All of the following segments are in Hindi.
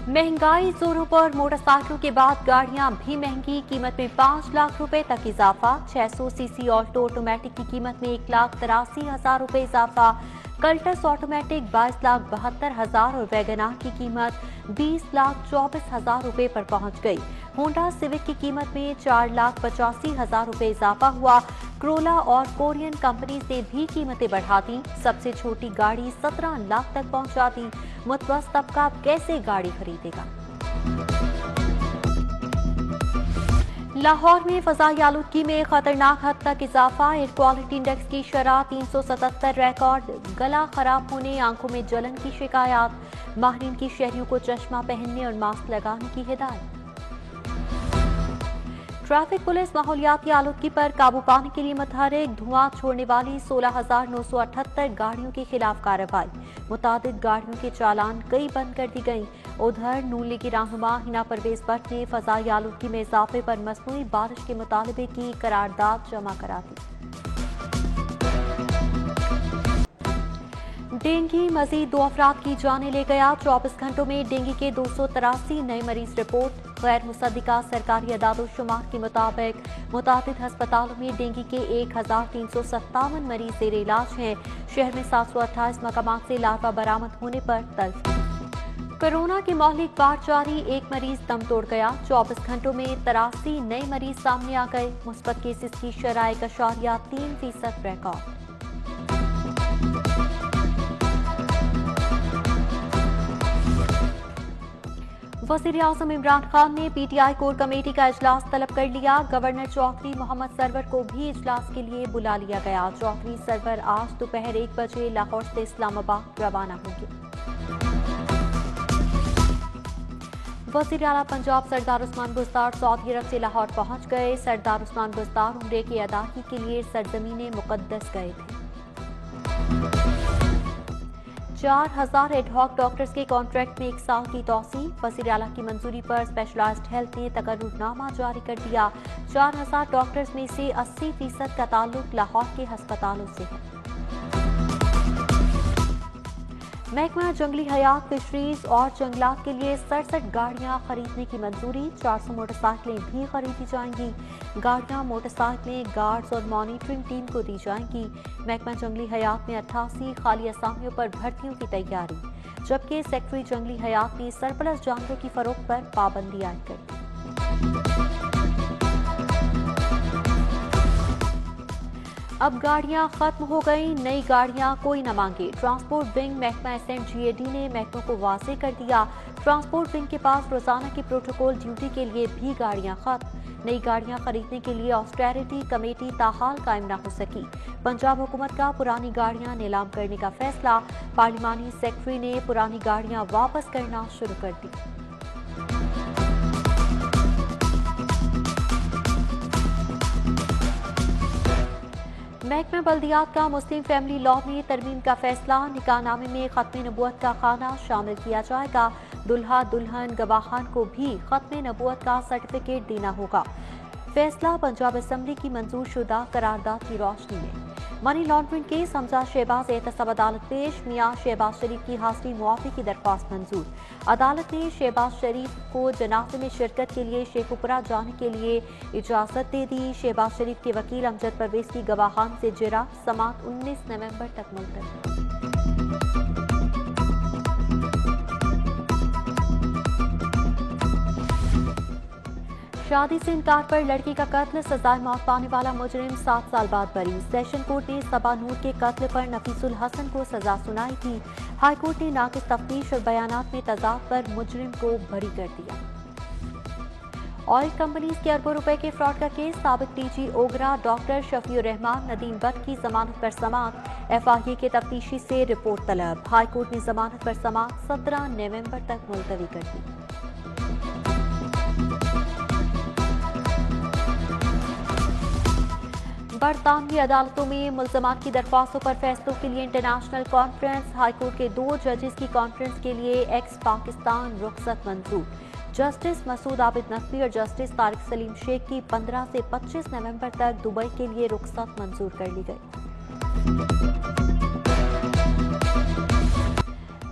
महंगाई जोरों पर, मोटरसाइकिलों के बाद गाड़ियां भी महंगी। कीमत में 5 लाख रुपए तक इजाफा। 600 सीसी ऑल्टो ऑटोमेटिक की कीमत में 1,83,000 रुपए इजाफा। कल्टस ऑटोमेटिक 22,72,000 और वैगनार की कीमत 20,24,000 रुपए पर पहुंच गई। होंडा सिविक की कीमत में 4,85,000 रुपए इजाफा हुआ। क्रोला और कोरियन कंपनी ने भी कीमतें बढ़ा दी। सबसे छोटी गाड़ी 17 लाख तक पहुंचा दी। मुतवस्तित तबका कैसे गाड़ी खरीदेगा? लाहौर में फजाई आलूदगी में खतरनाक हद तक इजाफा। एयर क्वालिटी इंडेक्स की शरह 377 रिकॉर्ड। गला खराब होने, आंखों में जलन की शिकायत। माहिरीन की शहरियों को चश्मा पहनने और मास्क लगाने की हिदायत। ट्रैफिक पुलिस माहौलियाती आलूदगी पर काबू पाने के लिए मुतहरिक। धुआं छोड़ने वाली 16,978 गाड़ियों के खिलाफ कार्रवाई। मुतादिद गाड़ियों के चालान कई बंद कर दी गई। उधर नून लीगी रहनुमा हिना परवेज भट्ट ने फजाई आलूदगी में इजाफे पर मसनूई बारिश के मुतालबे की करारदाद जमा करा दी। डेंगू मजीद 2 अफराद की जाने ले गया। 24 घंटों में डेंगू के 283 नए मरीज रिपोर्ट। गैर मुसद्दिका सरकारी अदाद-ओ-शुमार के मुताबिक मुतादिद अस्पतालों में डेंगू के 1,357 मरीज जेर इलाज हैं। शहर में 728 मकामात से लार्वा बरामद होने पर तल्ख। कोरोना की मौलिक बाढ़ जारी, एक मरीज दम तोड़ गया। 24 घंटों में 83 नए मरीज सामने आ गए। मुस्बत केसेस की शरह 1.3% रिकॉर्ड। वज़ीर-ए-आज़म इमरान खान ने पीटीआई कोर कमेटी का इजलास तलब कर लिया। गवर्नर चौधरी मोहम्मद सरवर को भी इजलास के लिए बुला लिया गया। चौधरी सरवर आज दोपहर 1 बजे लाहौर से इस्लामाबाद रवाना होंगे। वज़ीर आला पंजाब सरदार उस्मान बुज़दार सऊदी अरब से लाहौर पहुंच गए। सरदार उस्मान बुज़दार उम्रे की अदायगी के लिए सरजमीन मुक़द्दस गए थे। 4,000 एडहॉक डॉक्टर्स के कॉन्ट्रैक्ट में 1 साल की तौसीह। वज़ीर आला की मंजूरी पर स्पेशलाइज्ड हेल्थ ने तकर्रुरनामा जारी कर दिया। 4,000 डॉक्टर्स में से 80% का ताल्लुक लाहौर के अस्पतालों से है। महकमा जंगली हयात, फिशरीज और जंगलात के लिए 67 गाड़ियां खरीदने की मंजूरी। 400 मोटरसाइकिलें भी खरीदी जाएंगी। गाड़ियां, मोटरसाइकिलें गार्ड्स और मॉनिटरिंग टीम को दी जाएंगी। महकमा जंगली हयात में 88 खाली असामियों पर भर्तियों की तैयारी, जबकि सेक्रेटरी जंगली हयात ने सरप्लस जानवरों की फरोख्त पर पाबंदी आयद कर दी। अब गाड़ियां खत्म हो गई, नई गाड़ियां कोई न मांगे। ट्रांसपोर्ट विंग महकमा SNGAD ने महकमों को वाज़ेह कर दिया। ट्रांसपोर्ट विंग के पास रोजाना की प्रोटोकॉल ड्यूटी के लिए भी गाड़ियां खत्म। नई गाड़ियां खरीदने के लिए ऑस्टेरिटी कमेटी ताहाल कायम न हो सकी। पंजाब हुकूमत का पुरानी गाड़ियां नीलाम करने का फैसला। पार्लिमानी सेक्रेटरी ने पुरानी गाड़ियां वापस करना शुरू कर दी। महकमा बल्दियात का मुस्लिम फैमिली लॉ में तरमीम का फैसला। निकाहनामे में खत्म नबूवत का खाना शामिल किया जाएगा। दुल्हा दुल्हन गवाहान को भी खत्म नबूवत का सर्टिफिकेट देना होगा। फैसला पंजाब असम्बली की मंजूर शुदा करारदाद की रोशनी में। Money laundering case, Hamza Shahbaz एहतसाब अदालत पेश। मियां शहबाज शरीफ की हाजिरी मुआफी की दरख्वास्त मंजूर। अदालत ने शहबाज शरीफ को जनाजे में शिरकत के लिए शेखुपुरा जाने के लिए इजाजत दे दी। शहबाज शरीफ के वकील अमजद परवेज की गवाहान से जिरा, समात 19 नवंबर तक मुलतवी। शादी से इनकार पर लड़की का कत्ल, सजाए मौत पाने वाला मुजरिम 7 साल बाद बरी। सेशन कोर्ट ने सबा नूर के कत्ल पर नफीसुल हसन को सजा सुनाई थी। हाई कोर्ट ने नाकिस तफ्तीश और बयानात में तजाद पर मुजरिम को बरी कर दिया। ऑयल कंपनीज के अरबों रुपए के फ्रॉड का केस, साबिक DG ओगरा डॉक्टर शफीउर रहमान नदीम भट्ट की जमानत पर समात। FIA के तफ्तीशी से रिपोर्ट तलब। हाई कोर्ट ने जमानत पर समात 17 नवंबर तक मुलतवी कर दी। बरतानवी अदालतों में मुल्ज़मात की दरख्वास्तों पर फैसलों के लिए इंटरनेशनल कॉन्फ्रेंस। हाईकोर्ट के 2 जजेस की कॉन्फ्रेंस के लिए एक्स पाकिस्तान रुखसत मंजूर। जस्टिस मसूद आबिद नकवी और जस्टिस तारिक सलीम शेख की 15 से 25 नवंबर तक दुबई के लिए रुखसत मंजूर कर ली गई।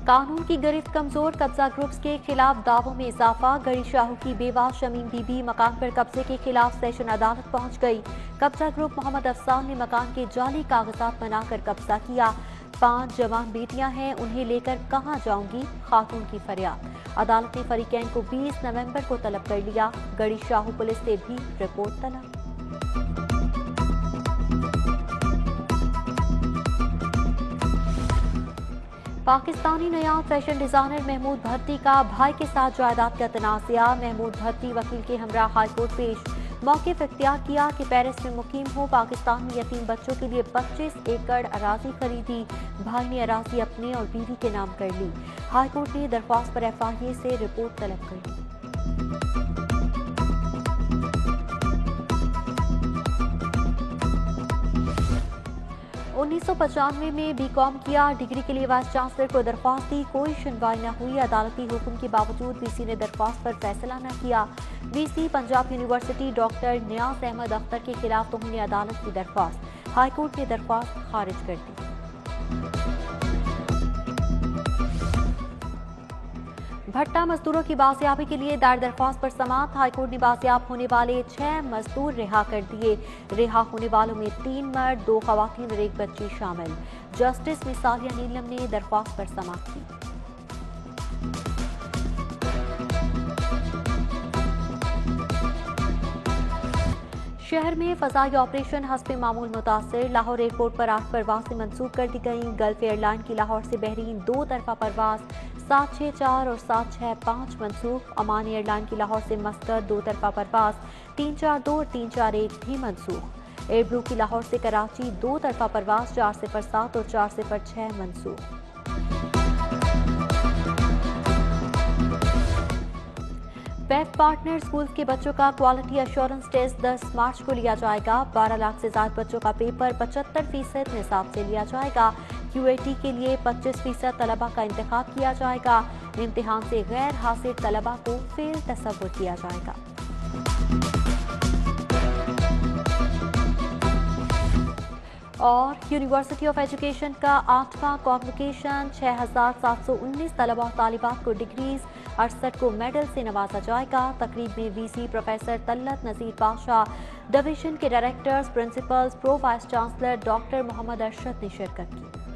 कानून की गिरफ्त कमजोर, कब्जा ग्रुप्स के खिलाफ दावों में इजाफा। गड़ी शाहू की बेवा शमीम बीबी मकान पर कब्जे के खिलाफ सेशन अदालत पहुंच गई। कब्जा ग्रुप मोहम्मद अफसान ने मकान के जाली कागजात बनाकर कब्जा किया। 5 जवान बेटियां हैं, उन्हें लेकर कहां जाऊंगी, खातून की फरियाद। अदालत ने फरीकैन को 20 नवंबर को तलब कर लिया। गड़ी शाहू पुलिस से भी रिपोर्ट तलब। पाकिस्तानी नया फैशन डिजाइनर महमूद भट्टी का भाई के साथ जायदाद का तनाज़ा। महमूद भट्टी वकील के हमरा हाईकोर्ट पेश। मौक़िफ़ इख्तियार किया कि पेरिस में मुकीम हो। पाकिस्तान में यतीम बच्चों के लिए 25 एकड़ अराजी खरीदी। भाई ने अराजी अपने और बीवी के नाम कर ली। हाईकोर्ट ने दरख्वास्त पर FIA से रिपोर्ट तलब कर ली। 1995 में B.Com किया। डिग्री के लिए वाइस चांसलर को दरख्वास्त दी, कोई सुनवाई न हुई। अदालती हुक्म के बावजूद VC ने दरख्वास्त पर फैसला न किया। VC पंजाब यूनिवर्सिटी डॉक्टर नियाज अहमद अख्तर के खिलाफ तौहीन अदालत की दरख्वास्त। हाईकोर्ट ने दरख्वास्त खारिज कर दी। भट्टा मजदूरों की बाजियाबी के लिए दायर दरख्वास्त पर समाअत। हाईकोर्ट ने बाजियाब होने वाले 6 मजदूर रिहा कर दिए। रिहा होने वालों में 3 मर्द, 2 खवातीन और 1 बच्ची शामिल। जस्टिस मिसालिया नीलम ने दरख्वास्त पर समाअत की। शहर में फजाई ऑपरेशन हस्ब मामूल मुतासिर। लाहौर एयरपोर्ट पर 8 परवाज़ें मंसूख कर दी गईं। गल्फ एयरलाइन की लाहौर से बहरीन 2 तरफा परवाज़ 764 और 765 मंसूख। ओमान एयरलाइन की लाहौर से मस्कत 2 तरफा परवाज़ 342 और 341 भी मंसूख। एयर ब्लू की लाहौर से कराची 2 तरफा परवाज़ 407 और 406 मंसूख। वेफ पार्टनर स्कूल्स के बच्चों का क्वालिटी एश्योरेंस टेस्ट 10 मार्च को लिया जाएगा। 12 लाख से ज्यादा बच्चों का पेपर 75% निसाब से लिया जाएगा। QAT के लिए 25% तलबा का इंतखाब किया जाएगा। इम्तिहान से गैर हासिल तलबा को फेल तस्वुर किया जाएगा। और यूनिवर्सिटी ऑफ एजुकेशन का 8वां कॉन्वोकेशन 6719 तलबा और तालिबात को डिग्रीज 68 को मेडल से नवाजा जाएगा। तकरीब में VC professor Tallat Nazir Pasha, division के directors, principals, pro vice chancellor doctor Mohammad Arshad ने शिरकत की।